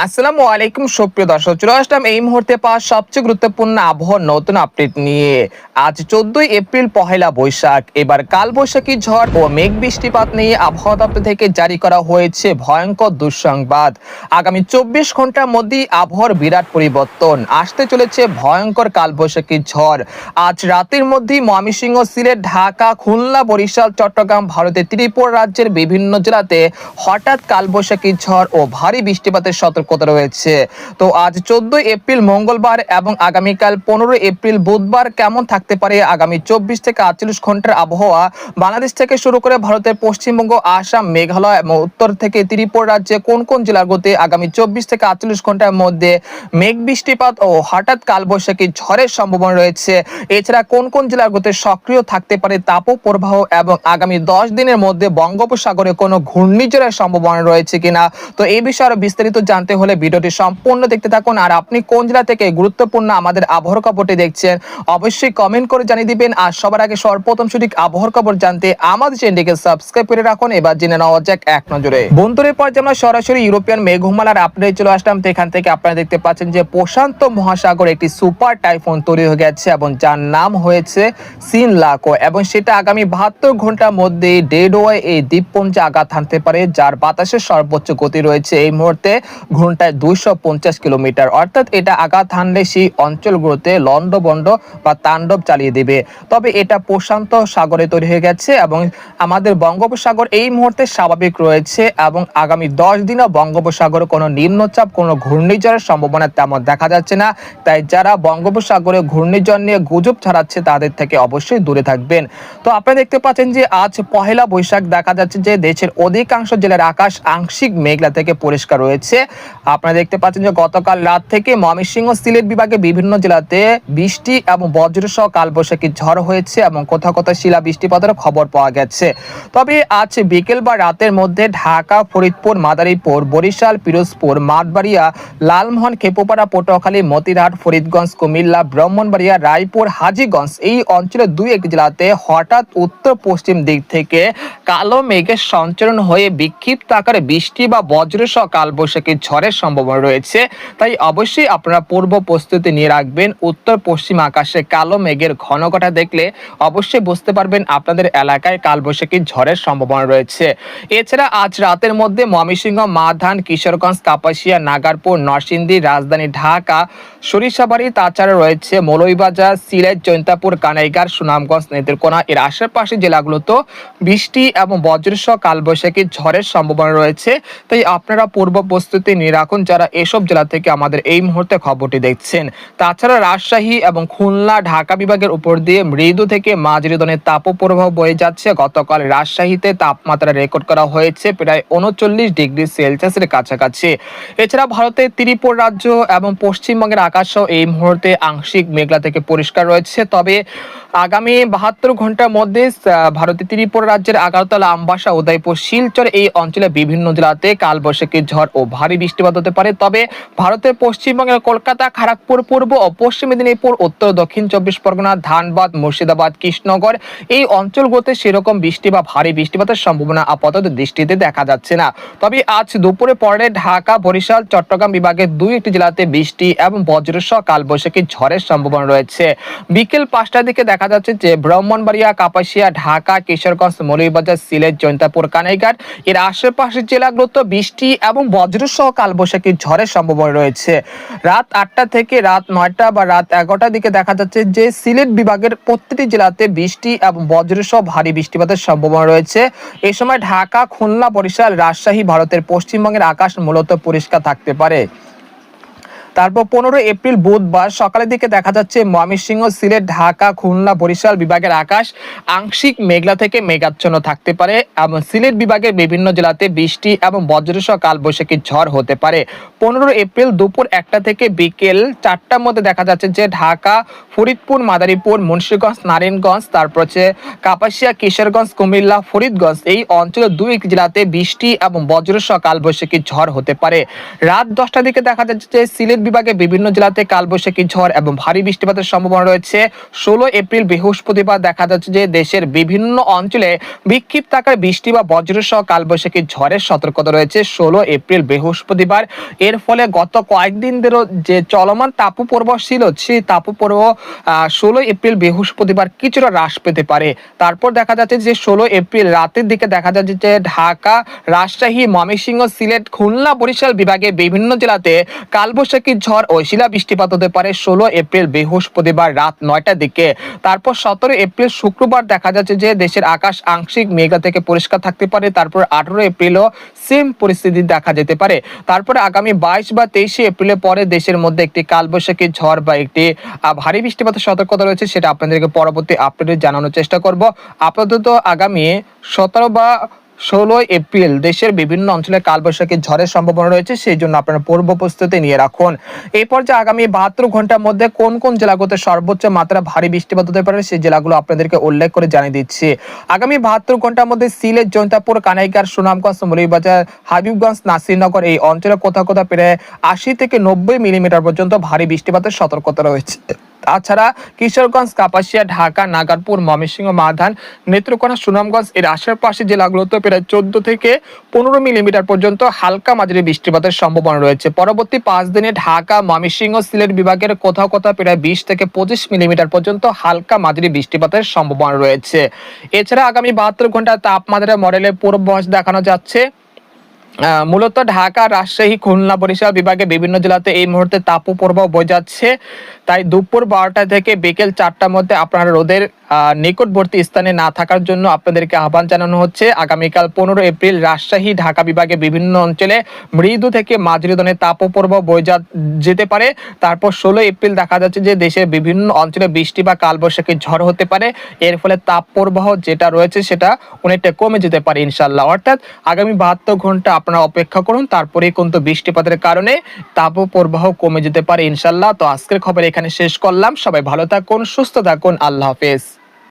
আসসালামু আলাইকুম সুপ্রিয় দর্শক, চলে আসলাম এই মুহূর্তে পাওয়া সবচেয়ে গুরুত্বপূর্ণ আবহাওয়ার নতুন আপডেট নিয়ে। আজ 14 এপ্রিল পহেলা বৈশাখ। এবার কালবৈশাখী ঝড় ও মেঘ বৃষ্টিপাত নিয়ে আবহাওয়া দপ্তর থেকে জারি করা হয়েছে ভয়ঙ্কর দুঃসংবাদ। আগামী 24 ঘন্টার মধ্যেই আবহাওয়ার বিরাট পরিবর্তন, আসতে চলেছে ভয়ঙ্কর কালবৈশাখী ঝড়। আজ রাতের মধ্যেই ময়মনসিংহ, সিলেট, ঢাকা, খুলনা, বরিশাল, চট্টগ্রাম, ভারতের ত্রিপুরা রাজ্যের বিভিন্ন জেলাতে হঠাৎ কালবৈশাখী ঝড় ও ভারী বৃষ্টিপাতের সতর্কতা রয়েছে। তো আজ 14 এপ্রিল মঙ্গলবার এবং আগামীকাল 15 এপ্রিল বুধবার কেমন থাকতে পারে আগামী 24 থেকে 48 ঘন্টার আবহাওয়া বাংলাদেশ থেকে শুরু করে ভারতের পশ্চিমবঙ্গ, আসাম, মেঘালয় এবং উত্তর থেকে ত্রিপুরা রাজ্যে কোন কোন জেলাগুলোতে আগামী 24 থেকে 48 ঘন্টার মধ্যে মেঘ বৃষ্টিপাত ও হঠাৎ কালবৈশাখী ঝড়ের সম্ভাবনা রয়েছে। এছাড়া কোন কোন জেলাগুলোতে সক্রিয় থাকতে পারে তাপপ্রবাহ এবং আগামী 10 দিনের মধ্যে বঙ্গোপসাগরে কোনো ঘূর্ণিঝড়ের সম্ভাবনা রয়েছে কিনা। তো এই বিষয়ে আরো বিস্তারিত জানতে হলে ভিডিওটি সম্পূর্ণ দেখতে থাকুন। আর আপনি কোন জেলা থেকে গুরুত্বপূর্ণ আমাদের আবহাওয়ার খবরটি দেখছেন অবশ্যই কমেন্ট করে জানিয়ে দিবেন। আর সবার আগে সর্বপ্রথম সঠিক আবহাওয়ার খবর জানতে আমাদের চ্যানেলটিকে সাবস্ক্রাইব করে রাখুন। এবার জেনে নেওয়া যাক এক নজরে বন্ধুদের পর আমরা সরাসরি ইউরোপিয়ান মেঘমালার আপডেট চলে আসলাম। তো এখান থেকে আপনারা দেখতে পাচ্ছেন যে প্রশান্ত মহাসাগরে একটি সুপার টাইফুন তৈরি হয়ে গেছে এবং যার নাম হয়েছে সিনলাকো, এবং সেটা আগামী 72 ঘন্টার মধ্যে ডেডওয়ে এই দ্বীপপুঞ্জে আঘাত হানতে পারে, যার বাতাসের সর্বোচ্চ গতি রয়েছে এই মুহূর্তে ঘন্টায় 250 কিলোমিটার। অর্থাৎ এটা আঘাত হানলে সেই অঞ্চলগুলোতে লন্ডভন্ড বা তাণ্ডব চালিয়ে দেবে। তবে এটা প্রশান্ত সাগরে তৈরি হয়ে গেছে এবং আমাদের বঙ্গোপসাগর এই মুহূর্তে স্বাভাবিক রয়েছে এবং আগামী 10 দিনও বঙ্গোপসাগরে কোনো নিম্নচাপ, কোনো ঘূর্ণিঝড়ের সম্ভাবনা তেমন দেখা যাচ্ছে না। তাই যারা বঙ্গোপসাগরে ঘূর্ণিঝড় নিয়ে গুজব ছড়াচ্ছে তাদের থেকে অবশ্যই দূরে থাকবেন। তো আপনারা দেখতে পাচ্ছেন যে আজ পহেলা বৈশাখ, দেখা যাচ্ছে যে দেশের অধিকাংশ জেলার আকাশ আংশিক মেঘলা থেকে পরিষ্কার রয়েছে। আপনারা দেখতে পাচ্ছেন যে গতকাল রাত থেকে ময়মনসিংহ, সিলেট বিভাগে বিভিন্ন জেলাতে বৃষ্টি এবং বজ্রসহ কালবৈশাখী ঝড় হয়েছে এবং কোথাও কোথাও শিলা বৃষ্টিপাতের খবর পাওয়া গেছে। তবে আজ বিকেল বা রাতের মধ্যে ঢাকা, ফরিদপুর, মাদারীপুর, বরিশাল, পিরোজপুর, মাঠবাড়িয়া, লালমোহন, খেপুপাড়া, পটুয়াখালী, মতিরহাট, ফরিদগঞ্জ, কুমিল্লা, ব্রাহ্মণবাড়িয়া, রায়পুর, হাজীগঞ্জ এই অঞ্চলের দুই একটি জেলাতে হঠাৎ উত্তর পশ্চিম দিক থেকে কালো মেঘের সঞ্চারণ হয়ে বিক্ষিপ্ত আকারে বৃষ্টি বা বজ্রসহ কালবৈশাখী ঝড়ের সম্ভাবনা রয়েছে। তাই অবশ্যই আপনারা পূর্ব প্রস্তুতি নিয়ে রাখবেন। উত্তর পশ্চিম আকাশে কালো মেঘের ঘনঘটা দেখলে অবশ্যই বুঝতে পারবেন আপনাদের এলাকায় কালবৈশাখী ঝড়ের সম্ভাবনা রয়েছে। এছাড়া আজ রাতের মধ্যে ময়মনসিংহ, মাধান, কিশোরগঞ্জ, কাপাসিয়া, নাগারপুর, নরসিংদী, রাজধানী ঢাকা, সরিষাবাড়ি, তাছাড়া রয়েছে মৌলভীবাজার, সিলেট, জৈন্তাপুর, কানাইঘাট, সুনামগঞ্জ, নেত্রকোনা এর আশেপাশে জেলাগুলোতে বৃষ্টি এবং বজ্রসহ কালবৈশাখী ঝড়ের সম্ভাবনা রয়েছে। তাই আপনারা পূর্ব প্রস্তুতি নিয়ে রাখুন যারা এসব জেলা থেকে আমাদের এই মুহূর্তে খবরটি দেখছেন। তাছাড়া রাজশাহী এবং খুলনা, ঢাকা বিভাগের উপর দিয়ে মৃদু থেকে মাঝারি ধরনের তাপপ্রবাহ বয়ে যাচ্ছে। গতকাল রাজশাহীতে তাপমাত্রা রেকর্ড করা হয়েছে প্রায় 39 ডিগ্রি সেলসিয়াসের কাছাকাছি। এছাড়া ভারতের ত্রিপুরা রাজ্য এবং পশ্চিমবঙ্গের আকাশও এই মুহূর্তে আংশিক মেঘলা থেকে পরিষ্কার রয়েছে। তবে আগামী 72 ঘন্টার মধ্যে ভারতের ত্রিপুরা রাজ্যের আগারতলা, আমবাসা, উদয়পুর, শিলচর এই অঞ্চলে বিভিন্ন জেলাতে কালবৈশাখী ঝড় ও ভারী বৃষ্টিপাত হতে পারে। তবে ভারতের পশ্চিমবঙ্গের কলকাতা, খড়গপুর, পূর্ব ও পশ্চিম মেদিনীপুর, উত্তর দক্ষিণ 24 পরগনা, ধানবাদ, মুর্শিদাবাদ, কৃষ্ণনগর এই অঞ্চলগুলোতে সেরকম বৃষ্টি বা ভারী বৃষ্টিপাতের সম্ভাবনা আপাতত দৃষ্টিতে দেখা যাচ্ছে না। তবে আজ দুপুরে পরে ঢাকা, বরিশাল, চট্টগ্রাম বিভাগের দুই একটি জেলাতে বৃষ্টি এবং বজ্রসহ কালবৈশাখী ঝড়ের সম্ভাবনা রয়েছে। বিকেল 5টার দিকে দেখা যাচ্ছে যে ব্রাহ্মণবাড়িয়া, কাপাসিয়া, ঢাকা, কিশোরগঞ্জ, মৌলভীবাজার, সিলেট, জৈন্তাপুর, কানাইঘাট এর আশেপাশের জেলাগুলোতে বৃষ্টি এবং বজ্রসহ কালবৈশাখী ঝড়ের সম্ভাবনা রয়েছে। রাত 8টা থেকে রাত 9টা বা রাত 11টার দিকে দেখা যাচ্ছে যে সিলেট বিভাগের প্রতিটি জেলাতে বৃষ্টি এবং বজ্রসহ ভারী বৃষ্টিপাতের সম্ভাবনা রয়েছে। এই সময় ঢাকা, খুলনা, বরিশাল, রাজশাহী, ভারতের পশ্চিমবঙ্গের আকাশ মূলত পরিষ্কার থাকতে পারে। তারপর 15 এপ্রিল বুধবার সকালের দিকে দেখা যাচ্ছে ময়মনসিংহ, সিলেট, ঢাকা, খুলনা, বরিশাল বিভাগের আকাশ আংশিক মেঘলা থেকে মেঘাচ্ছন্ন থাকতে পারে এবং সিলেট বিভাগের বিভিন্ন জেলাতে বৃষ্টি এবং বজ্রসহ কালবৈশাখী ঝড় হতে পারে। 15 এপ্রিল দুপুর 1টা থেকে বিকেল 4টার মধ্যে দেখা যাচ্ছে যে ঢাকা, ফরিদপুর, মাদারীপুর, মুন্সিগঞ্জ, নারায়ণগঞ্জ, তারপর হচ্ছে কাপাসিয়া, কিশোরগঞ্জ, কুমিল্লা, ফরিদগঞ্জ এই অঞ্চলের দুই একটি জেলাতে বৃষ্টি এবং বজ্রসহ কালবৈশাখী ঝড় হতে পারে। রাত 10টার দিকে দেখা যাচ্ছে যে সিলেট বিভাগে বিভিন্ন জেলাতে কালবৈশাখী ঝড় এবং ভারী বৃষ্টিপাতের সম্ভাবনা রয়েছে। 16 এপ্রিল বৃহস্পতিবার দেখা যাচ্ছে যে দেশের বিভিন্ন অঞ্চলে বিক্ষিপ্ত আকারে বৃষ্টি বা বজ্রসহ কালবৈশাখী ঝড়ের সতর্কতা রয়েছে 16 এপ্রিল বৃহস্পতিবার। এর ফলে গত কয়েকদিন ধরে যে চলমান তাপপ্রবাহ ছিল সেই তাপপ্রবাহ 16 এপ্রিল বৃহস্পতিবার কিছুটা হ্রাস পেতে পারে। তারপর দেখা যাচ্ছে যে 16 এপ্রিল রাতের দিকে দেখা যাচ্ছে যে ঢাকা, রাজশাহী, ময়মনসিংহ, সিলেট, খুলনা, বরিশাল বিভাগে বিভিন্ন জেলাতে কালবৈশাখী ঝড় ও শিলা বৃষ্টিপাত হতে পারে 16 এপ্রিল বৃহস্পতিবার রাত 9টার দিকে। তারপর 17 এপ্রিল শুক্রবার দেখা যাচ্ছে যে দেশের আকাশ আংশিক মেঘলা থেকে পরিষ্কার থাকতে পারে। তারপর 18 এপ্রিলও সেম পরিস্থিতি দেখা যেতে পারে। তারপরে আগামী 22 বা 23 এপ্রিলের পরে দেশের মধ্যে একটি কালবৈশাখী ঝড় বা একটি ভারী বৃষ্টিপাতের সতর্কতা রয়েছে, সেটা আপনাদেরকে পরবর্তী আপডেটে জানানোর চেষ্টা করব। আপাতত আগামী 17 বা 16 এপ্রিল দেশের বিভিন্ন অঞ্চলে কালবৈশাখী ঝড়ের সম্ভাবনা রয়েছে, সেই জন্য আপনারা পূর্ব প্রস্তুতি নিয়ে রাখুন। এই পর্যায়ে আগামী 72 ঘন্টার মধ্যে কোন কোন জেলাগুলোতে সর্বোচ্চ মাত্রা ভারী বৃষ্টিপাত হতে পারে সেই জেলাগুলো আপনাদেরকে উল্লেখ করে জানিয়ে দিচ্ছি। আগামী 72 ঘন্টার মধ্যে সিলেট, জৈন্তাপুর, কানাইঘাট, সুনামগঞ্জ, মৌলভীবাজার, হাবিবগঞ্জ, নাসিরনগর এই অঞ্চলে কোথাও কোথাও প্রায় 80 থেকে 90 মিলিমিটার পর্যন্ত ভারী বৃষ্টিপাতের সতর্কতা রয়েছে। তাছাড়া কিশোরগঞ্জ, কাপাসিয়া, ঢাকা, নাগারপুর, ময়মনসিংহ, মাধান, নেত্রকোনা, সুনামগঞ্জ এর আশেপাশে জেলাগুলোতে প্রায় 14 থেকে 15 মিলিমিটার পর্যন্ত হালকা মাঝারি বৃষ্টিপাতের সম্ভাবনা রয়েছে। পরবর্তী 5 দিনে ঢাকা, ময়মনসিংহ, সিলেট বিভাগের কোথাও কোথাও প্রায় 20 থেকে 25 মিলিমিটার পর্যন্ত হালকা মাঝারি বৃষ্টিপাতের সম্ভাবনা রয়েছে। এছাড়া আগামী 72 ঘন্টা তাপমাত্রা মডেলের পূর্বাভাস দেখানো যাচ্ছে। মূলত ঢাকা, রাজশাহী, খুলনা, বরিশাল বিভাগে বিভিন্ন জেলাতে এই মুহূর্তে তাপপ্রবাহ বয়ে যাচ্ছে। তাই দুপুর 12টা থেকে বিকেল 4টার মধ্যে আপনারা রোদের নিকটবর্তী স্থানে না থাকার জন্য আপনাদেরকে আহ্বান জানানো হচ্ছে। আগামীকাল 15 এপ্রিল রাজশাহী, ঢাকা বিভাগে বিভিন্ন অঞ্চলে মৃদু থেকে মাঝারি ধরনের তাপপ্রবাহ বয়ে যেতে পারে। তারপর 16 এপ্রিল দেখা যাচ্ছে যে দেশের বিভিন্ন অঞ্চলে বৃষ্টি বা কালবৈশাখী ঝড় হতে পারে। এর ফলে তাপপ্রবাহ যেটা রয়েছে সেটা অনেকটা কমে যেতে পারে ইনশাল্লাহ। অর্থাৎ আগামী 72 ঘন্টা আপনারা অপেক্ষা করুন, তারপরে কিন্তু বৃষ্টিপাতের কারণে তাপপ্রবাহ কমে যেতে পারে ইনশাল্লাহ। তো আজকের খবর এখানে শেষ করলাম। সবাই ভালো থাকুন, সুস্থ থাকুন, আল্লাহ হাফেজ।